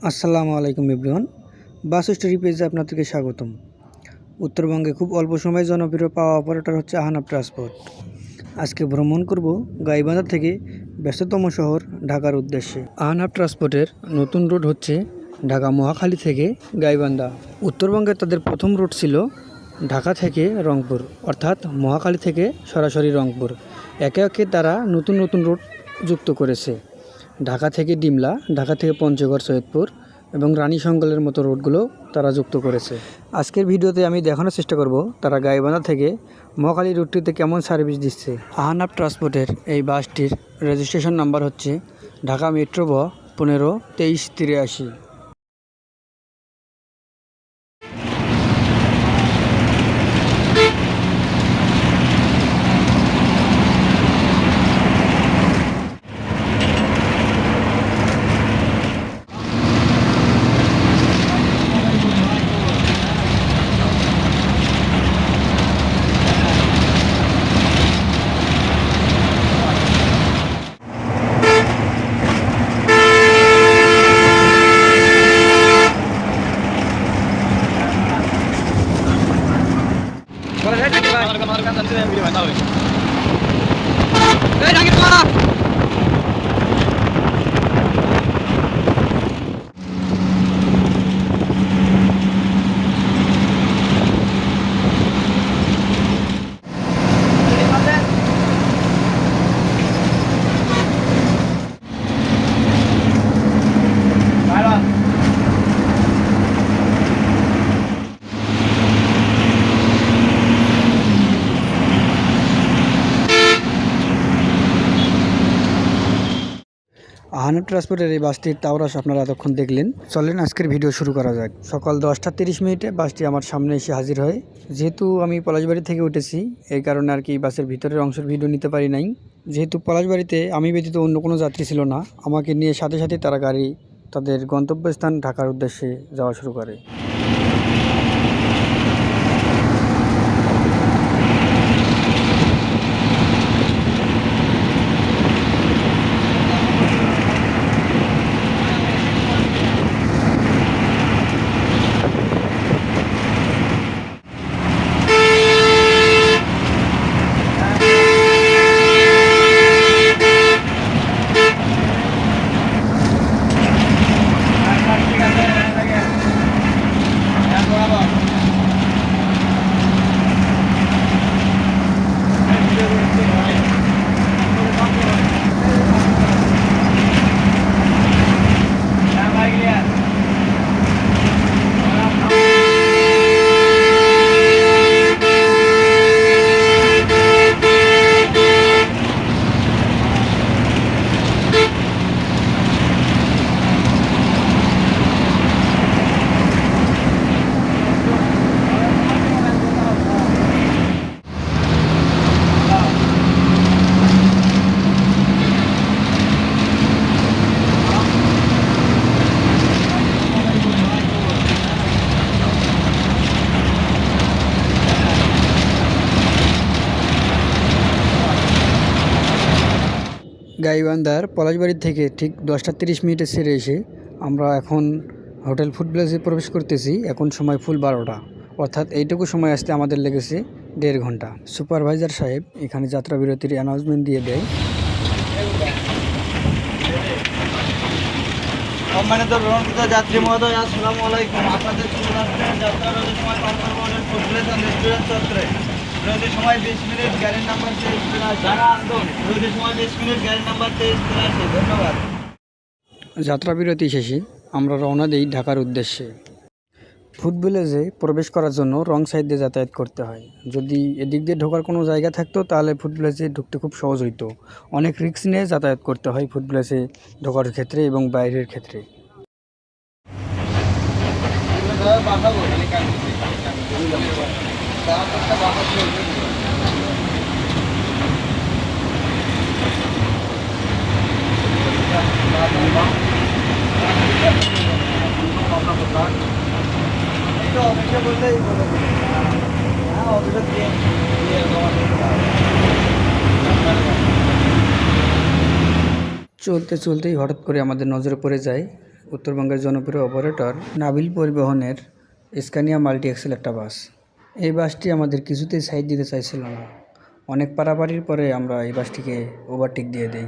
আসসালামু আলাইকুম এভরিওয়ান। বাস স্টোরি পেজে আপনাদেরকে স্বাগতম। উত্তরবঙ্গে খুব অল্প সময়ে জনপ্রিয় পাওয়া অপারেটর হচ্ছে আহনাফ ট্রান্সপোর্ট। আজকে ভ্রমণ করব গাইবান্ধা থেকে ব্যস্ততম শহর ঢাকার উদ্দেশ্যে। আহনাফ ট্রান্সপোর্টের নতুন রুট হচ্ছে ঢাকা মহাখালী থেকে গাইবান্ধা। উত্তরবঙ্গে তাদের প্রথম রুট ছিল ঢাকা থেকে রংপুর, অর্থাৎ মহাখালী থেকে সরাসরি রংপুর। একে একে তারা নতুন নতুন রুট যুক্ত করেছে। ঢাকা থেকে ডিমলা, ঢাকা থেকে পঞ্চগড়, সৈয়দপুর এবং রানীশঙ্কলের মতো রুটগুলো তারা যুক্ত করেছে। আজকের ভিডিওতে আমি দেখানোর চেষ্টা করব তারা গাইবান্ধা থেকে মহাখালী রুটটিতে কেমন সার্ভিস দিচ্ছে। আহনাফ ট্রান্সপোর্টের এই বাসটির রেজিস্ট্রেশন নাম্বার হচ্ছে ঢাকা মেট্রো ব 152383। আহনাফ ট্রান্সপোর্টের এই বাসটির তাওরাস আপনারা এতক্ষণ দেখলেন। চলেন আজকের ভিডিও শুরু করা যাক। সকাল 10:30 বাসটি আমার সামনে এসে হাজির হয়। যেহেতু আমি পলাশবাড়ি থেকে উঠেছি, এই কারণে আর কি বাসের ভিতরের অংশের ভিডিও নিতে পারি নাই। যেহেতু পলাশবাড়িতে আমি ব্যতীত অন্য কোনো যাত্রী ছিল না, আমাকে নিয়ে সাথে সাথে তারা গাড়ি তাদের গন্তব্যস্থান ঢাকার উদ্দেশ্যে যাওয়া শুরু করে। গাইবান্ধার পলাশবাড়ি থেকে ঠিক 10:30 ছেড়ে এসে আমরা এখন হোটেল ফুড প্লেসে প্রবেশ করতেছি। এখন সময় ফুল 12টা, অর্থাৎ এইটুকু সময় আসতে আমাদের লেগেছে 1.5 ঘন্টা। সুপারভাইজার সাহেব এখানে যাত্রা বিরতির অ্যানাউন্সমেন্ট দিয়ে দেয়। সম্মানিত ভ্রমণকৃত যাত্রী মহোদয়, আসসালামু আলাইকুম। আপনাদের যাত্রা বিরতির সময় confirmation food place and restaurant চত্বরে। বিরতির সময় 20 মিনিট, গাড়ির নাম্বার 2383। বিরতির সময় 20 মিনিট, গাড়ির নাম্বার 2383। ধন্যবাদ। যাত্রা বিরতি শেষে আমরা রওনা দিই ঢাকার উদ্দেশ্যে। ফুড ভিলেজে প্রবেশ করার জন্য রং সাইড দিয়ে যাতায়াত করতে হয়। যদি এদিক দিয়ে ঢোকার কোনো জায়গা থাকতো তাহলে ফুড ভিলেজে ঢুকতে খুব সহজ হইতো। অনেক রিস্ক নিয়ে যাতায়াত করতে হয় ফুড ভিলেজে ঢোকার ক্ষেত্রে এবং বাইরের ক্ষেত্রে। চলতে চলতেই হঠাৎ করে আমাদের নজরে পড়ে যায় উত্তরবঙ্গের জনপ্রিয় অপারেটর নাবিল পরিবহনের স্ক্যানিয়া মাল্টি এক্সেল একটা বাস। এই বাসটি আমাদের কিছুতেই সাইড দিতে চাইছিল না। অনেক পারাপারির পরে আমরা এই বাসটিকে ওভারটেক দিয়ে দিই।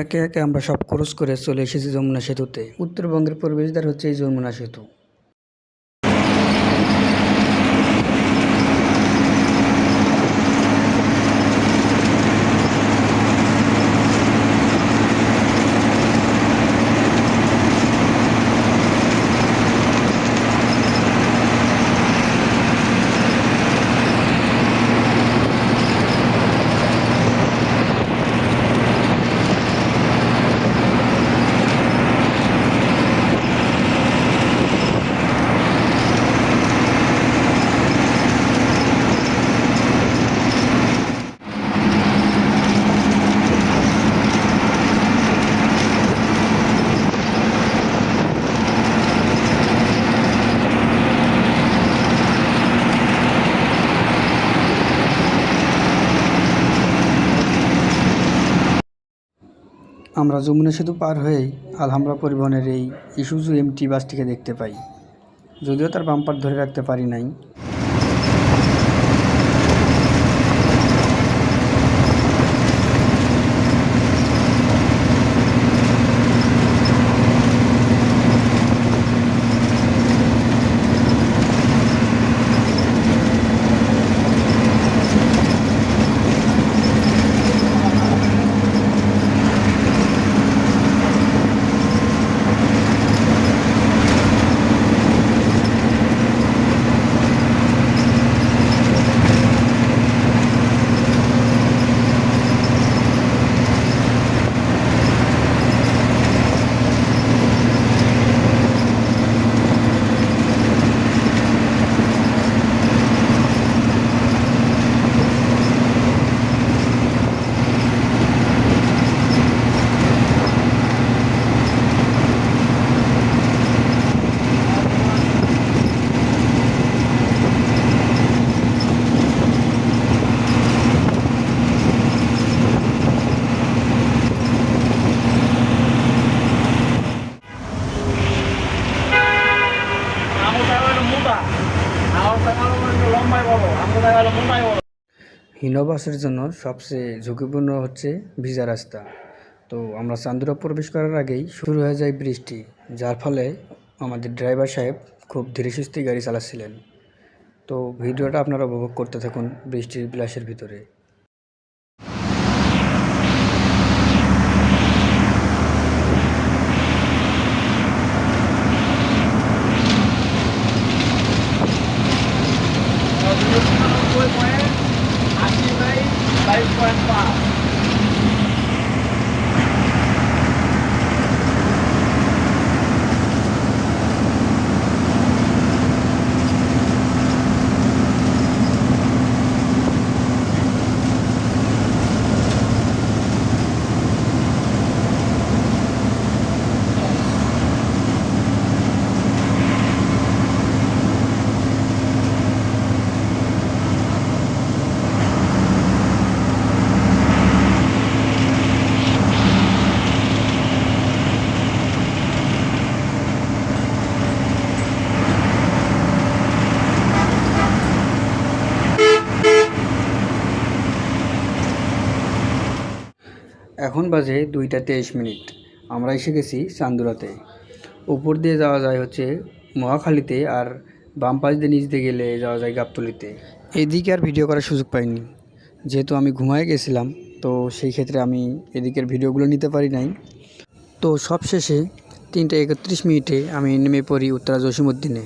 একে একে আমরা সব ক্রস করে চলে এসেছি যমুনা সেতুতে। উত্তরবঙ্গের প্রবেশদ্বার হচ্ছে এই যমুনা সেতু। আমরা যমুনা সেতু পার হয়েই আলহামরা পরিবহনের এই ইসুজু এমটি বাসটিকে দেখতে পাই, যদিও তার বাম্পার ধরে রাখতে পারি নাই। হিনো বাসের জন্য সবচেয়ে ঝুঁকিপূর্ণ হচ্ছে ভিজা রাস্তা। তো আমরা চান্দুরা প্রবেশ করার আগেই শুরু হয়ে যায় বৃষ্টি, যার ফলে আমাদের ড্রাইভার সাহেব খুব ধীরে সুস্থে গাড়ি চালাচ্ছিলেন। তো ভিডিওটা আপনারা উপভোগ করতে থাকুন বৃষ্টির বিলাসের ভিতরে। এখন বাজে 2:23। আমরা এসে গেছি চান্দুরাতে। উপর দিয়ে যাওয়া যায় হচ্ছে মহাখালীতে, আর বাম পাশ দিয়ে নিচ দিয়ে গেলে যাওয়া যায় গাবতলীতে। এদিকে আর ভিডিও করার সুযোগ পাইনি, যেহেতু আমি ঘুমায় গেছিলাম। তো সেই ক্ষেত্রে আমি এদিকের ভিডিওগুলো নিতে পারি নাই। তো সবশেষে 3:31 আমি নেমে পড়ি উত্তরা জসীমউদ্দিনে।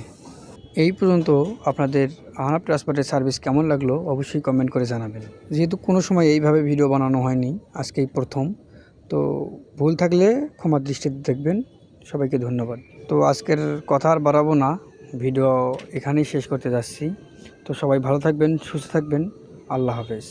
এই পর্যন্ত আপনাদের আহনাব ট্রান্সপোর্টের সার্ভিস কেমন লাগলো অবশ্যই কমেন্ট করে জানাবেন। যেহেতু কোনো সময় এইভাবে ভিডিও বানানো হয়নি, আজকেই প্রথম। তো ভুল থাকলে ক্ষমা দৃষ্টিতে দেখবেন। সবাইকে ধন্যবাদ। তো আজকের কথা আর বাড়াবো না, ভিডিও এখানেই শেষ করতে যাচ্ছি। তো সবাই ভালো থাকবেন, সুস্থ থাকবেন। আল্লাহ হাফেজ।